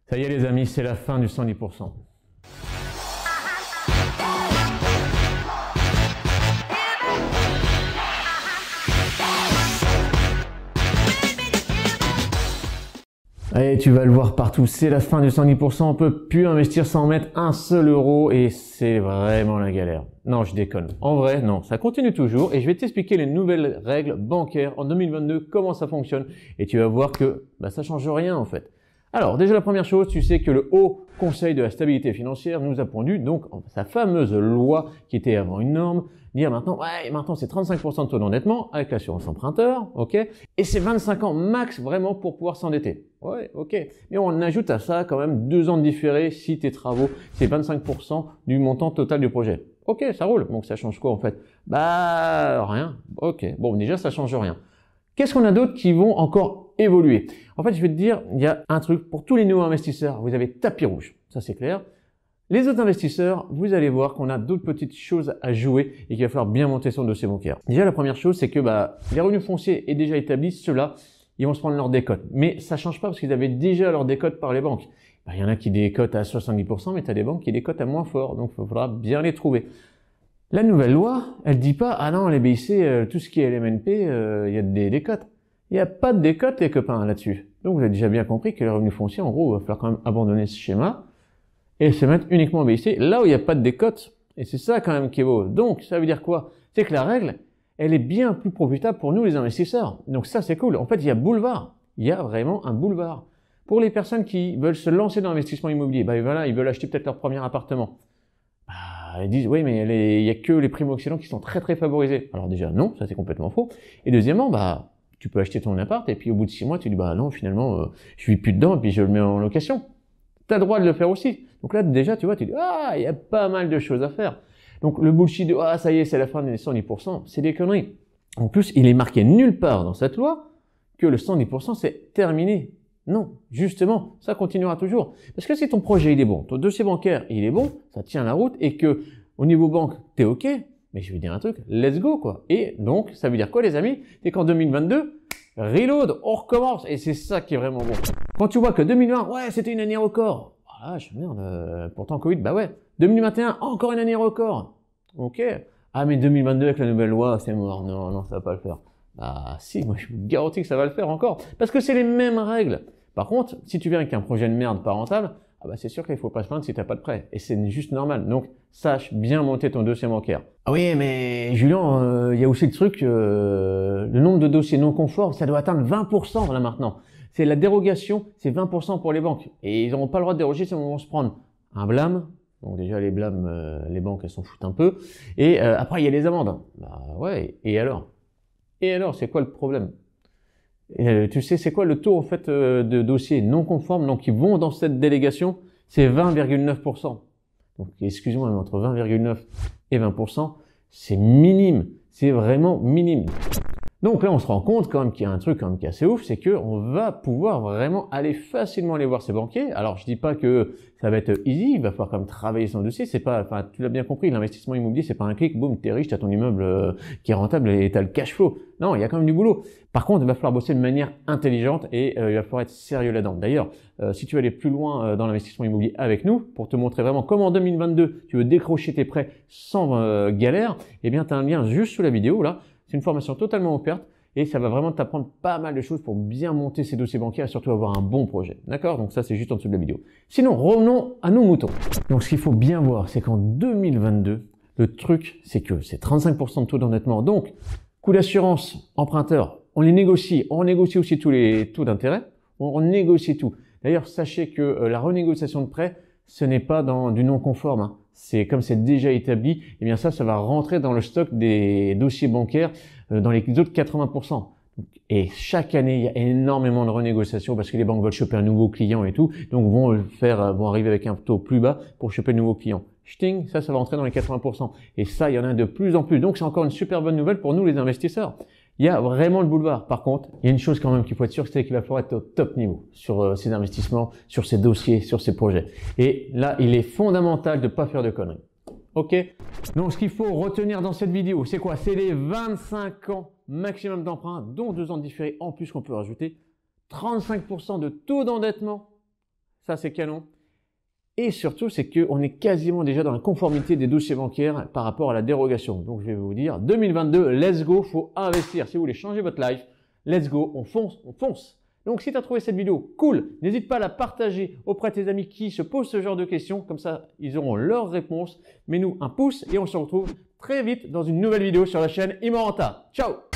Ça y est les amis, c'est la fin du 110%. Et tu vas le voir partout, c'est la fin du 110%, on peut plus investir sans mettre un seul euro et c'est vraiment la galère. Non, je déconne. En vrai, non, ça continue toujours et je vais t'expliquer les nouvelles règles bancaires en 2022, comment ça fonctionne et tu vas voir que ça change rien en fait. Alors déjà la première chose, tu sais que le Haut Conseil de la stabilité financière nous a pondu donc sa fameuse loi qui était avant une norme, dire maintenant, maintenant c'est 35% de taux d'endettement avec l'assurance emprunteur, ok, et c'est 25 ans max vraiment pour pouvoir s'endetter. Ouais, ok, mais on ajoute à ça quand même 2 ans de différé si tes travaux, c'est 25% du montant total du projet. Ok, ça roule, donc ça change quoi en fait? Rien, ok, bon déjà ça change rien. Qu'est-ce qu'on a d'autre qui vont encore évoluer? En fait, je vais te dire, il y a un truc pour tous les nouveaux investisseurs, vous avez tapis rouge, ça c'est clair. Les autres investisseurs, vous allez voir qu'on a d'autres petites choses à jouer et qu'il va falloir bien monter son dossier bancaire. Déjà, la première chose, c'est que les revenus fonciers est déjà établis, ceux-là, ils vont se prendre leur décote. Mais ça change pas parce qu'ils avaient déjà leur décote par les banques. Il y en a qui décotent à 70%, mais tu as des banques qui décotent à moins fort, donc il faudra bien les trouver. La nouvelle loi, elle dit pas, ah non, les BIC, tout ce qui est LMNP, il y a des décotes. Il n'y a pas de décote, les copains, là-dessus. Donc, vous avez déjà bien compris que les revenus fonciers, en gros, il va falloir quand même abandonner ce schéma et se mettre uniquement en BIC, là où il n'y a pas de décote. Et c'est ça, quand même, qui est beau. Donc, ça veut dire quoi? C'est que la règle, elle est bien plus profitable pour nous, les investisseurs. Donc, ça, c'est cool. En fait, il y a boulevard. Il y a vraiment un boulevard. Pour les personnes qui veulent se lancer dans l'investissement immobilier, voilà, ils veulent acheter peut-être leur premier appartement. Ils disent, oui, mais il y a que les primo-accédants qui sont très, très favorisés. Alors déjà, non, ça c'est complètement faux. Et deuxièmement, tu peux acheter ton appart et puis au bout de 6 mois, tu dis, non, finalement, je vis plus dedans et puis je le mets en location. Tu as le droit de le faire aussi. Donc là, déjà, tu vois, tu dis, il y a pas mal de choses à faire. Donc le bullshit de, ça y est, c'est la fin des 110%, c'est des conneries. En plus, il est marqué nulle part dans cette loi que le 110%, c'est terminé. Non, justement, ça continuera toujours. Parce que si ton projet il est bon, ton dossier bancaire il est bon, ça tient la route et que au niveau banque t'es ok, mais je vais dire un truc, let's go quoi. Et donc ça veut dire quoi les amis? C'est qu'en 2022, reload, on recommence et c'est ça qui est vraiment bon. Quand tu vois que 2020, c'était une année record. Merde, pourtant Covid, 2021, encore une année record. Ok. Mais 2022 avec la nouvelle loi, c'est mort. Non, ça va pas le faire. Si, moi je vous garantis que ça va le faire encore. Parce que c'est les mêmes règles. Par contre, si tu viens avec un projet de merde pas rentable, c'est sûr qu'il faut pas se plaindre si t'as pas de prêt. Et c'est juste normal. Donc, sache bien monter ton dossier bancaire. Oui, mais Julien, il y a aussi le truc, le nombre de dossiers non conformes, ça doit atteindre 20% là maintenant. C'est la dérogation, c'est 20% pour les banques. Et ils n'auront pas le droit de déroger, sinon ils vont se prendre un blâme. Donc déjà, les blâmes, les banques, elles s'en foutent un peu. Et après, il y a les amendes. Et alors? Et alors, c'est quoi le problème? Tu sais, c'est quoi le taux en fait de dossiers non conformes, donc qui vont dans cette délégation? C'est 20,9%. Donc, excusez-moi, mais entre 20,9 et 20%, c'est minime. C'est vraiment minime. Donc là, on se rend compte quand même qu'il y a un truc quand même qui est assez ouf, c'est qu'on va pouvoir vraiment aller facilement aller voir ses banquiers. Alors, je dis pas que ça va être easy, il va falloir quand même travailler son dossier. C'est pas, tu l'as bien compris, l'investissement immobilier, c'est pas un clic, boum, t'es riche, t'as ton immeuble qui est rentable et t'as le cash flow. Non, il y a quand même du boulot. Par contre, il va falloir bosser de manière intelligente et il va falloir être sérieux là-dedans. D'ailleurs, si tu veux aller plus loin dans l'investissement immobilier avec nous, pour te montrer vraiment comment en 2022 tu veux décrocher tes prêts sans galère, tu as un lien juste sous la vidéo là. C'est une formation totalement offerte et ça va vraiment t'apprendre pas mal de choses pour bien monter ses dossiers bancaires et surtout avoir un bon projet. D'accord? Donc ça, c'est juste en dessous de la vidéo. Sinon, revenons à nos moutons. Donc ce qu'il faut bien voir, c'est qu'en 2022, le truc, c'est que c'est 35% de taux d'endettement. Donc, coût d'assurance, emprunteur, on négocie aussi tous les taux d'intérêt, on négocie tout. D'ailleurs, sachez que la renégociation de prêt, ce n'est pas dans du non conforme. C'est comme c'est déjà établi, ça va rentrer dans le stock des dossiers bancaires dans les autres 80%. Et chaque année, il y a énormément de renégociations parce que les banques veulent choper un nouveau client et tout, donc vont arriver avec un taux plus bas pour choper de nouveaux clients. Ch'ting, ça va rentrer dans les 80%. Et ça, il y en a de plus en plus. Donc, c'est encore une super bonne nouvelle pour nous, les investisseurs. Il y a vraiment le boulevard. Par contre, il y a une chose quand même qu'il faut être sûr, c'est qu'il va falloir être au top niveau sur ces investissements, sur ces dossiers, sur ces projets. Et là, il est fondamental de ne pas faire de conneries. Ok? Donc, ce qu'il faut retenir dans cette vidéo, c'est quoi? C'est les 25 ans maximum d'emprunt, dont 2 ans de différé en plus qu'on peut rajouter, 35% de taux d'endettement. Ça, c'est canon. Et surtout, c'est qu'on est quasiment déjà dans la conformité des dossiers bancaires par rapport à la dérogation. Donc, je vais vous dire, 2022, let's go, faut investir. Si vous voulez changer votre life, let's go, on fonce, on fonce. Donc, si tu as trouvé cette vidéo cool, n'hésite pas à la partager auprès de tes amis qui se posent ce genre de questions. Comme ça, ils auront leurs réponses. Mets-nous un pouce et on se retrouve très vite dans une nouvelle vidéo sur la chaîne Imorenta. Ciao!